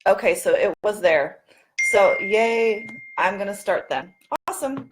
Okay, so it was there. So yay, I'm going to start then. Awesome.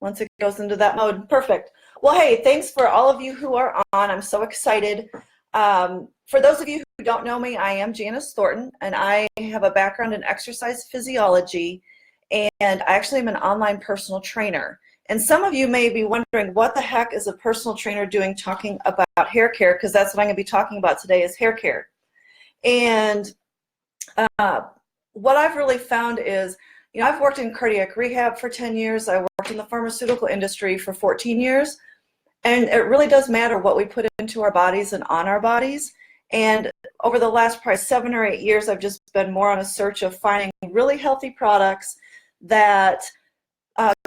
Once it goes into that mode, perfect. Well, hey, thanks for all of you who are on. I'm so excited. For those of you who don't know me, I am Janice Thornton, and I have a background in exercise physiology, and I actually am an online personal trainer. And some of you may be wondering, what the heck is a personal trainer doing talking about hair care? Because that's what I'm going to be talking about today is hair care. And what I've really found is, you know, I've worked in cardiac rehab for 10 years. I worked in the pharmaceutical industry for 14 years. And it really does matter what we put into our bodies and on our bodies. And over the last probably 7 or 8 years, I've just been more on a search of finding really healthy products that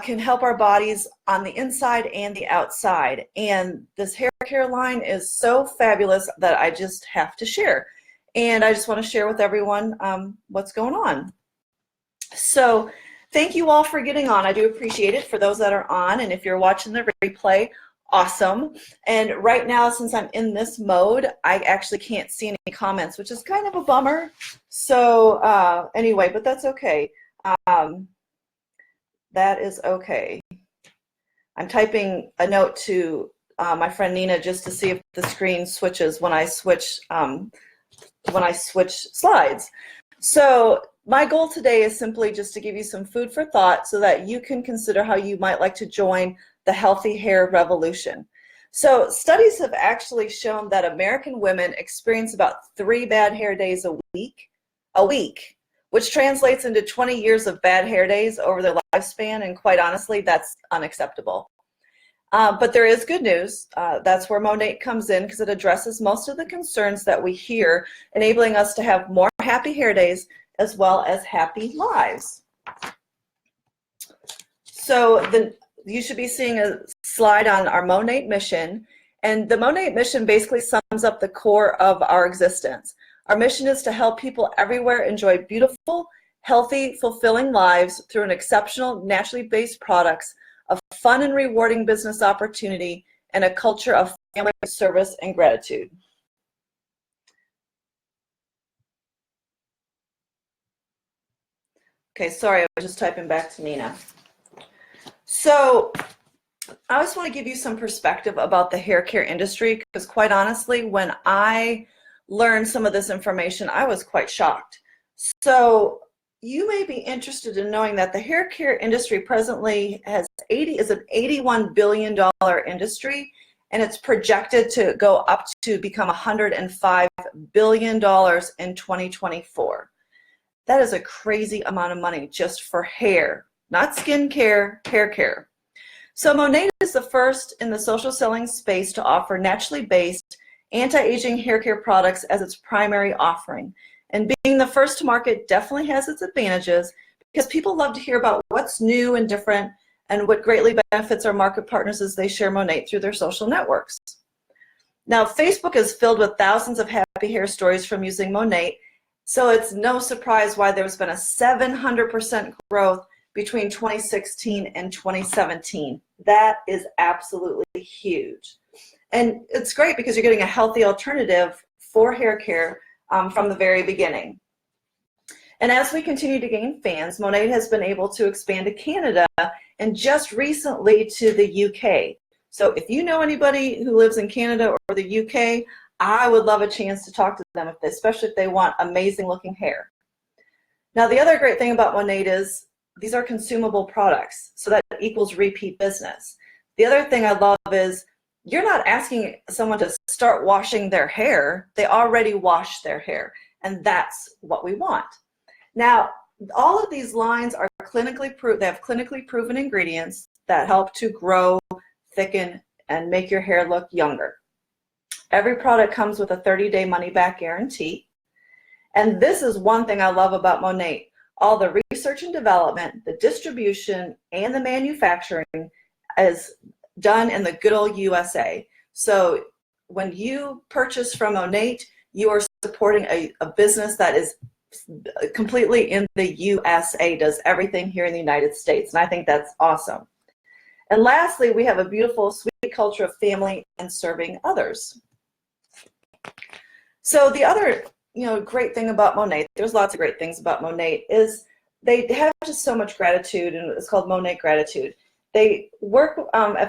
can help our bodies on the inside and the outside. And this hair care line is so fabulous that I just have to share. And I just want to share with everyone what's going on. So thank you all for getting on. I do appreciate it for those that are on. And if you're watching the replay, awesome. And right now, since I'm in this mode, I actually can't see any comments, which is kind of a bummer. So anyway, but that's okay. That is okay. I'm typing a note to my friend Nina just to see if the screen switches when I switch slides. So my goal today is simply just to give you some food for thought so that you can consider how you might like to join the healthy hair revolution. So studies have actually shown that American women experience about 3 bad hair days a week, which translates into 20 years of bad hair days over their lifespan, and quite honestly, that's unacceptable. But there is good news. That's where Monate comes in, because it addresses most of the concerns that we hear, enabling us to have more happy hair days as well as happy lives. So you should be seeing a slide on our Monate mission, and the Monate mission basically sums up the core of our existence. Our mission is to help people everywhere enjoy beautiful, healthy, fulfilling lives through an exceptional, naturally based products, a fun and rewarding business opportunity, and a culture of family service and gratitude. Okay, sorry, I was just typing back to Nina. So I just want to give you some perspective about the hair care industry, because quite honestly, when I learned some of this information, I was quite shocked. So you may be interested in knowing that the hair care industry presently is an $81 billion industry, and it's projected to go up to become $105 billion in 2024. That is a crazy amount of money just for hair, not skin care, hair care. So Monate is the first in the social selling space to offer naturally based anti-aging hair care products as its primary offering. And being the first to market definitely has its advantages, because people love to hear about what's new and different, and what greatly benefits our market partners as they share Monate through their social networks. Now, Facebook is filled with thousands of happy hair stories from using Monate, so it's no surprise why there's been a 700% growth between 2016 and 2017. That is absolutely huge. And it's great because you're getting a healthy alternative for hair care from the very beginning. And as we continue to gain fans, Monate has been able to expand to Canada and just recently to the UK. So if you know anybody who lives in Canada or the UK, I would love a chance to talk to them, especially if they want amazing looking hair. Now, the other great thing about Monate is these are consumable products, so that equals repeat business. The other thing I love is you're not asking someone to start washing their hair. They already wash their hair, and that's what we want. Now, all of these lines are clinically proven. They have clinically proven ingredients that help to grow, thicken, and make your hair look younger. Every product comes with a 30-day money-back guarantee. And this is one thing I love about Monate. All the research and development, the distribution, and the manufacturing is done in the good old USA. So when you purchase from Monate, you are supporting a business that is completely in the USA, does everything here in the United States. And I think that's awesome. And lastly, we have a beautiful, sweet culture of family and serving others. So the other great thing about Monat, there's lots of great things about Monat, is they have just so much gratitude, and it's called Monat Gratitude. They work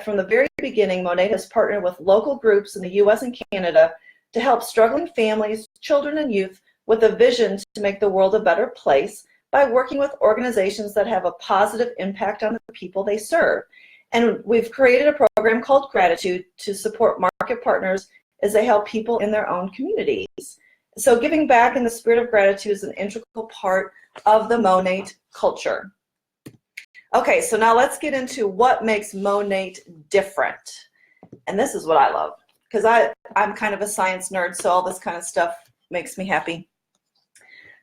from the very beginning. Monat has partnered with local groups in the U.S. and Canada to help struggling families, children, and youth with a vision to make the world a better place by working with organizations that have a positive impact on the people they serve. And we've created a program called Gratitude to support market partners as they help people in their own communities. So giving back in the spirit of gratitude is an integral part of the Monat culture. Okay, so now let's get into what makes Monat different. And this is what I love, because I'm kind of a science nerd, so all this kind of stuff makes me happy.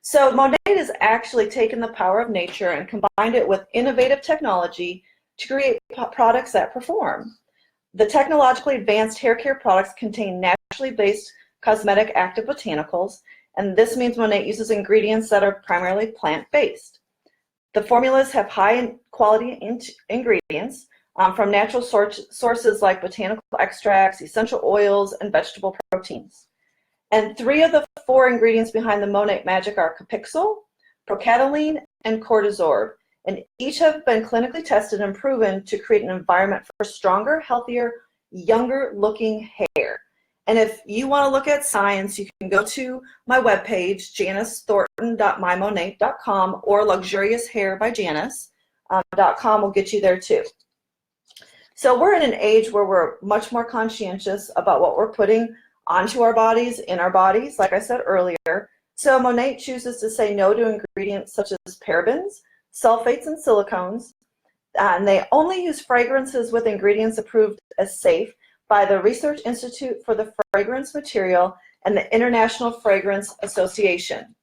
So Monat has actually taken the power of nature and combined it with innovative technology to create products that perform. The technologically advanced hair care products contain naturally based cosmetic active botanicals, and this means Monat uses ingredients that are primarily plant-based. The formulas have high quality ingredients from natural sources like botanical extracts, essential oils, and vegetable proteins. And 3 of the 4 ingredients behind the Monat magic are Capixul, Procataline, and Cortisorb, and each have been clinically tested and proven to create an environment for stronger, healthier, younger looking hair. And if you want to look at science, you can go to my webpage, janicethornton.mymonat.com, or luxurioushairbyjanice.com will get you there too. So we're in an age where we're much more conscientious about what we're putting onto our bodies, in our bodies, like I said earlier. So Monat chooses to say no to ingredients such as parabens, sulfates, and silicones, and they only use fragrances with ingredients approved as safe by the Research Institute for the Fragrance Material and the International Fragrance Association.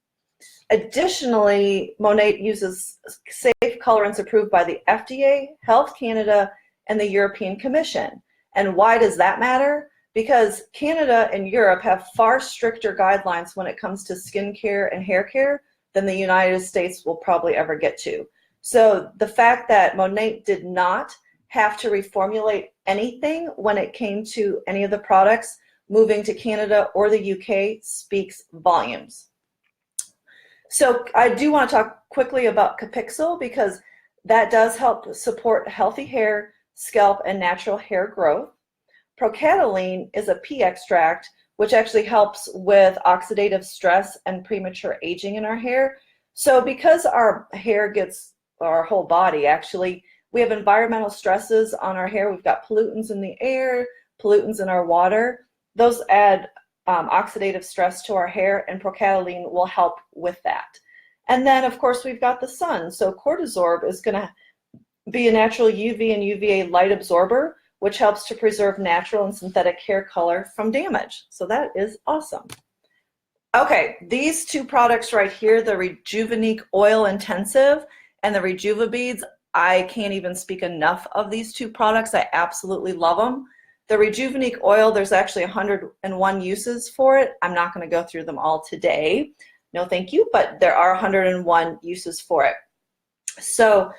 Additionally, Monat uses safe colorants approved by the FDA, Health Canada, and the European Commission. And why does that matter? Because Canada and Europe have far stricter guidelines when it comes to skincare and hair care than the United States will probably ever get to. So the fact that Monat did not have to reformulate anything when it came to any of the products moving to Canada or the UK speaks volumes. So I do want to talk quickly about Capixul, because that does help support healthy hair, scalp, and natural hair growth. Procataline is a pea extract, which actually helps with oxidative stress and premature aging in our hair. So because our hair gets, our whole body actually, we have environmental stresses on our hair. We've got pollutants in the air, pollutants in our water. Those add oxidative stress to our hair, and Procataline will help with that. And then, of course, we've got the sun. So Cortisorb is going to be a natural UV and UVA light absorber, which helps to preserve natural and synthetic hair color from damage. So that is awesome. Okay, these 2 products right here, the Rejuvenique Oil Intensive and the Rejuva Beads, I can't even speak enough of these 2 products. I absolutely love them. The Rejuvenique Oil, there's actually 101 uses for it. I'm not going to go through them all today. No, thank you, but there are 101 uses for it. So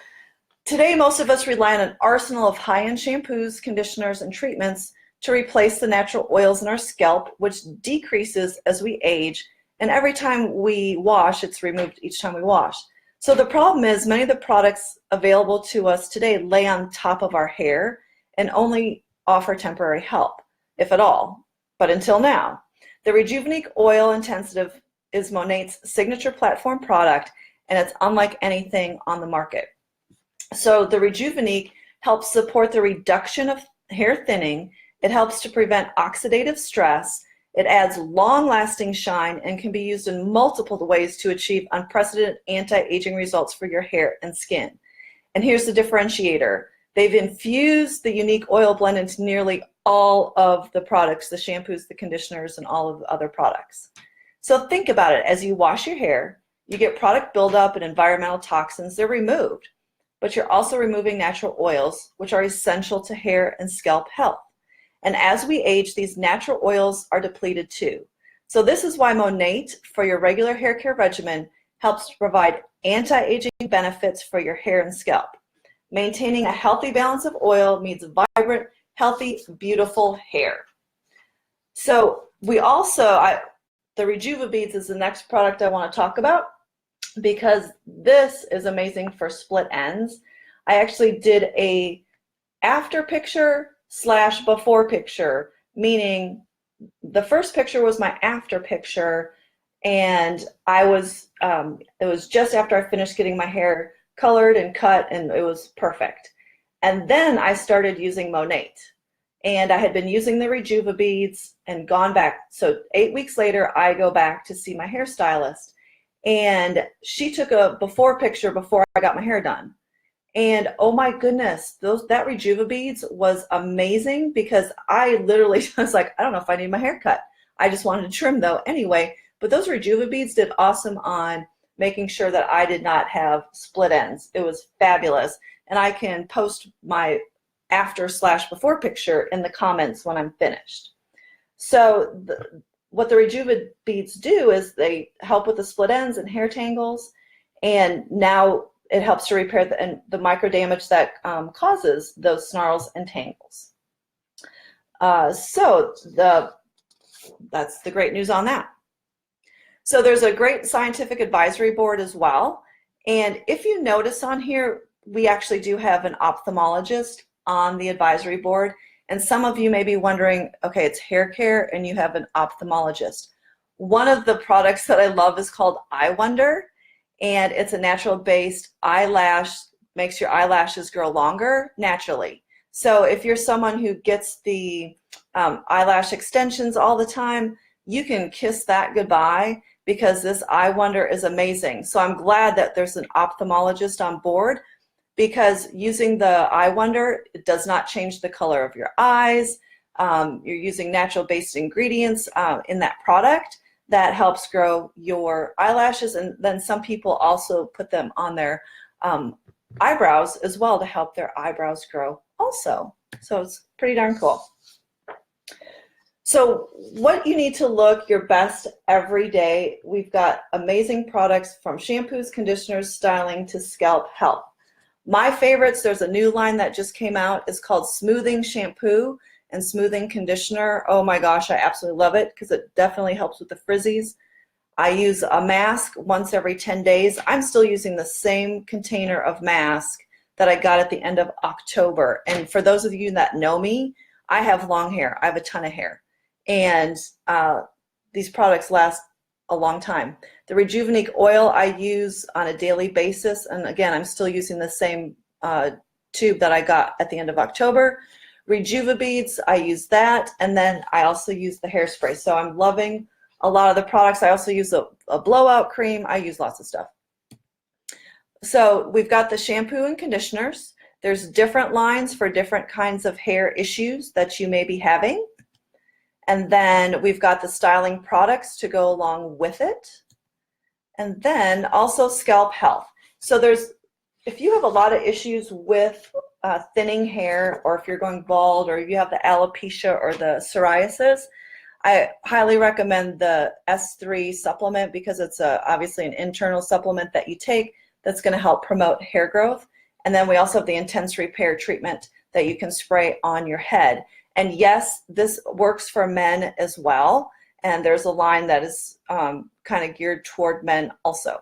today, most of us rely on an arsenal of high-end shampoos, conditioners, and treatments to replace the natural oils in our scalp, which decreases as we age, and every time we wash, it's removed each time we wash. So the problem is many of the products available to us today lay on top of our hair and only offer temporary help, if at all, but until now. The Rejuvenique Oil Intensive is Monat's signature platform product, and it's unlike anything on the market. So the Rejuvenique helps support the reduction of hair thinning. It helps to prevent oxidative stress. It adds long-lasting shine and can be used in multiple ways to achieve unprecedented anti-aging results for your hair and skin. And here's the differentiator. They've infused the unique oil blend into nearly all of the products, the shampoos, the conditioners, and all of the other products. So think about it. As you wash your hair, you get product buildup and environmental toxins. They're removed. But you're also removing natural oils, which are essential to hair and scalp health. And as we age, these natural oils are depleted too. So this is why Monat, for your regular hair care regimen, helps to provide anti-aging benefits for your hair and scalp. Maintaining a healthy balance of oil means vibrant, healthy, beautiful hair. So we also, the Rejuva beads is the next product I want to talk about because this is amazing for split ends. I actually did a after picture / before picture, meaning the first picture was my after picture, and I was it was just after I finished getting my hair colored and cut, and it was perfect. And then I started using Monate, and I had been using the Rejuva beads and gone back. So 8 weeks later, I go back to see my hairstylist, and she took a before picture before I got my hair done. And oh my goodness, that Rejuva beads was amazing because I literally was like, I don't know if I need my hair cut. I just wanted to trim though anyway. But those Rejuva beads did awesome on making sure that I did not have split ends. It was fabulous. And I can post my after / before picture in the comments when I'm finished. So what the Rejuva beads do is they help with the split ends and hair tangles. And now it helps to repair the micro damage that causes those snarls and tangles. So that's the great news on that. So there's a great scientific advisory board as well. And if you notice on here, we actually do have an ophthalmologist on the advisory board. And some of you may be wondering, okay, it's hair care and you have an ophthalmologist. One of the products that I love is called I Wonder. And it's a natural-based eyelash, makes your eyelashes grow longer naturally. So if you're someone who gets the eyelash extensions all the time, you can kiss that goodbye because this I Wonder is amazing. So I'm glad that there's an ophthalmologist on board because using the I Wonder, it does not change the color of your eyes. You're using natural-based ingredients in that product that helps grow your eyelashes, and then some people also put them on their eyebrows as well to help their eyebrows grow also. So it's pretty darn cool. So what you need to look your best every day, we've got amazing products from shampoos, conditioners, styling to scalp health. My favorites, there's a new line that just came out. It's called Smoothing Shampoo and Smoothing Conditioner. Oh my gosh, I absolutely love it because it definitely helps with the frizzies. I use a mask once every 10 days. I'm still using the same container of mask that I got at the end of October. And for those of you that know me, I have long hair. I have a ton of hair. And these products last a long time. The Rejuvenate oil I use on a daily basis. And again, I'm still using the same tube that I got at the end of October. Rejuva beads, I use that, and then I also use the hairspray. So I'm loving a lot of the products. I also use a blowout cream. I use lots of stuff. So we've got the shampoo and conditioners. There's different lines for different kinds of hair issues that you may be having. And then we've got the styling products to go along with it. And then also scalp health. So if you have a lot of issues with thinning hair, or if you're going bald, or you have the alopecia or the psoriasis, I highly recommend the S3 supplement because it's obviously an internal supplement that you take that's going to help promote hair growth. And then we also have the intense repair treatment that you can spray on your head. And yes, this works for men as well. And there's a line that is kind of geared toward men also.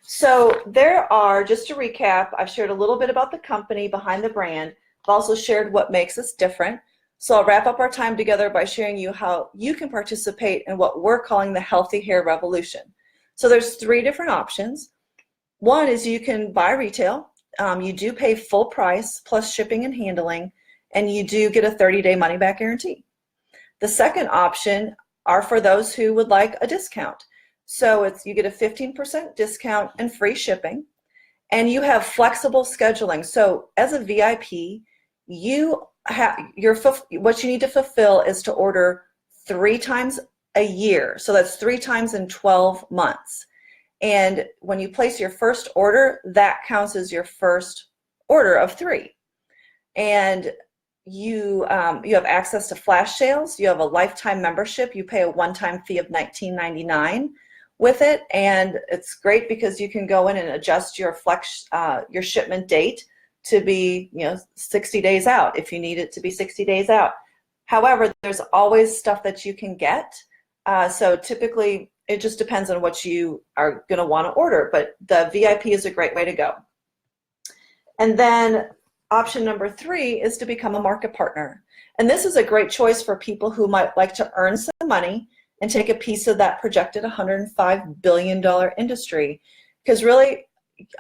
So there are, just to recap, I've shared a little bit about the company behind the brand. I've also shared what makes us different. So I'll wrap up our time together by sharing you how you can participate in what we're calling the Healthy Hair Revolution. So there's 3 different options. One is you can buy retail. You do pay full price plus shipping and handling, and you do get a 30-day money-back guarantee. The second option are for those who would like a discount. So you get a 15% discount and free shipping, and you have flexible scheduling. So as a VIP, what you need to fulfill is to order 3 times a year. So that's 3 times in 12 months. And when you place your first order, that counts as your first order of 3. And you have access to flash sales. You have a lifetime membership. You pay a one-time fee of $19.99 with it, and it's great because you can go in and adjust your your shipment date to be 60 days out if you need it to be 60 days out. However, there's always stuff that you can get So typically, it just depends on what you are going to want to order, but the VIP is a great way to go. And then option number 3 is to become a market partner. And this is a great choice for people who might like to earn some money and take a piece of that projected $105 billion industry. Because really,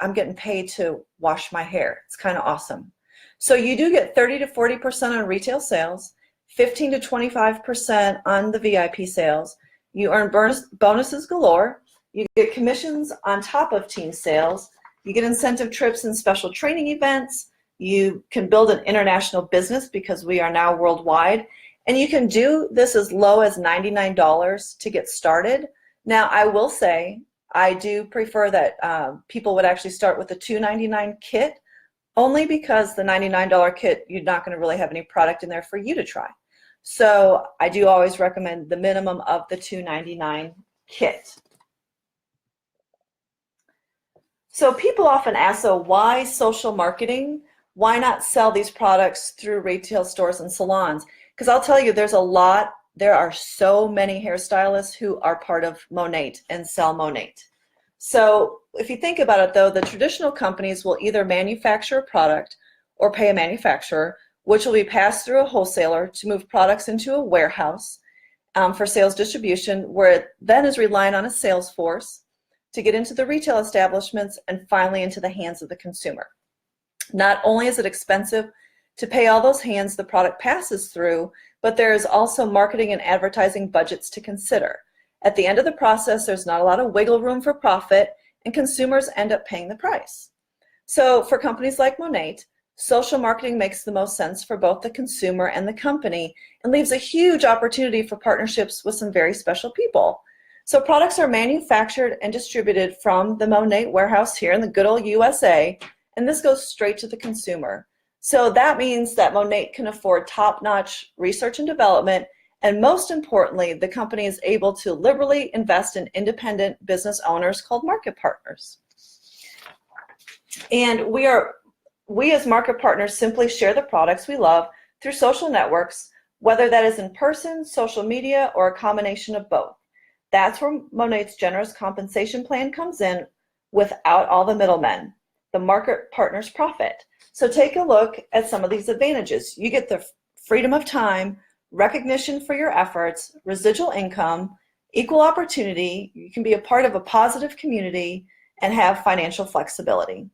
I'm getting paid to wash my hair. It's kind of awesome. So you do get 30 to 40% on retail sales, 15 to 25% on the VIP sales. You earn bonuses galore. You get commissions on top of team sales. You get incentive trips and special training events. You can build an international business because we are now worldwide. And you can do this as low as $99 to get started. Now, I will say, I do prefer that people would actually start with the $299 kit, only because the $99 kit, you're not going to really have any product in there for you to try. So I do always recommend the minimum of the $299 kit. So people often ask, so why social marketing? Why not sell these products through retail stores and salons? Because I'll tell you, there are so many hairstylists who are part of Monat and sell Monat. So if you think about it though, the traditional companies will either manufacture a product or pay a manufacturer, which will be passed through a wholesaler to move products into a warehouse for sales distribution, where it then is relying on a sales force to get into the retail establishments and finally into the hands of the consumer. Not only is it expensive to pay all those hands the product passes through, but there is also marketing and advertising budgets to consider. At the end of the process, there's not a lot of wiggle room for profit, and consumers end up paying the price. So for companies like Monat, social marketing makes the most sense for both the consumer and the company and leaves a huge opportunity for partnerships with some very special people. So products are manufactured and distributed from the Monat warehouse here in the good old USA, and this goes straight to the consumer. So that means that Monat can afford top-notch research and development, and most importantly, the company is able to liberally invest in independent business owners called market partners. And we as market partners simply share the products we love through social networks, whether that is in person, social media, or a combination of both. That's where Monat's generous compensation plan comes in without all the middlemen. The market partners profit. So take a look at some of these advantages. You get the freedom of time, recognition for your efforts, residual income, equal opportunity. You can be a part of a positive community and have financial flexibility.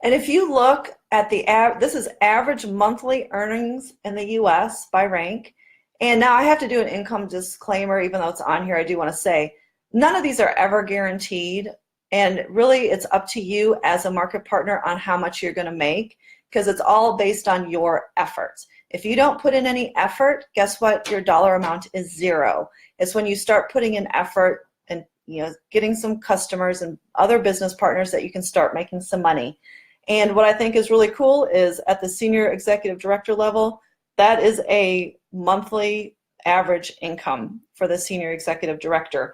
And if you look at this is average monthly earnings in the US by rank. And now I have to do an income disclaimer, even though it's on here, I do want to say, none of these are ever guaranteed. And really, it's up to you as a market partner on how much you're going to make, because it's all based on your efforts. If you don't put in any effort, guess what? Your dollar amount is zero. It's when you start putting in effort and getting some customers and other business partners that you can start making some money. And what I think is really cool is at the senior executive director level, that is a monthly average income for the senior executive director.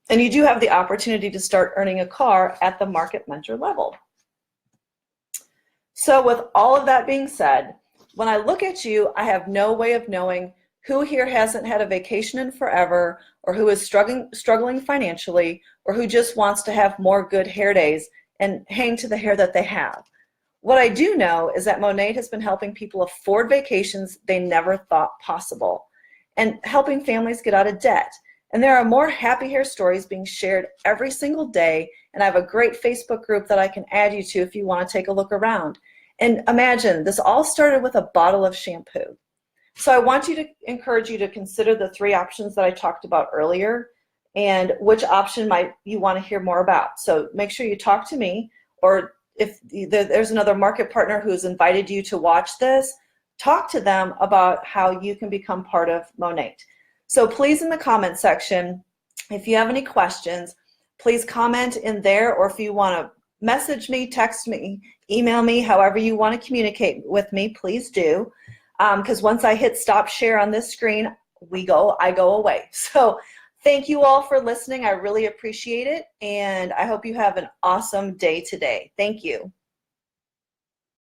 And you do have the opportunity to start earning a car at the market mentor level. So with all of that being said, when I look at you, I have no way of knowing who here hasn't had a vacation in forever, or who is struggling financially, or who just wants to have more good hair days and hang to the hair that they have. What I do know is that Monat has been helping people afford vacations they never thought possible, and helping families get out of debt. And there are more happy hair stories being shared every single day, and I have a great Facebook group that I can add you to if you want to take a look around. And imagine, this all started with a bottle of shampoo. So I want to encourage you to consider the 3 options that I talked about earlier, and which option might you want to hear more about. So make sure you talk to me, or if there's another market partner who's invited you to watch this, talk to them about how you can become part of Monat. So please, in the comment section, if you have any questions, please comment in there, or if you want to message me, text me, email me, however you want to communicate with me, please do. Because once I hit stop share on this screen, I go away. So thank you all for listening. I really appreciate it, and I hope you have an awesome day today. Thank you.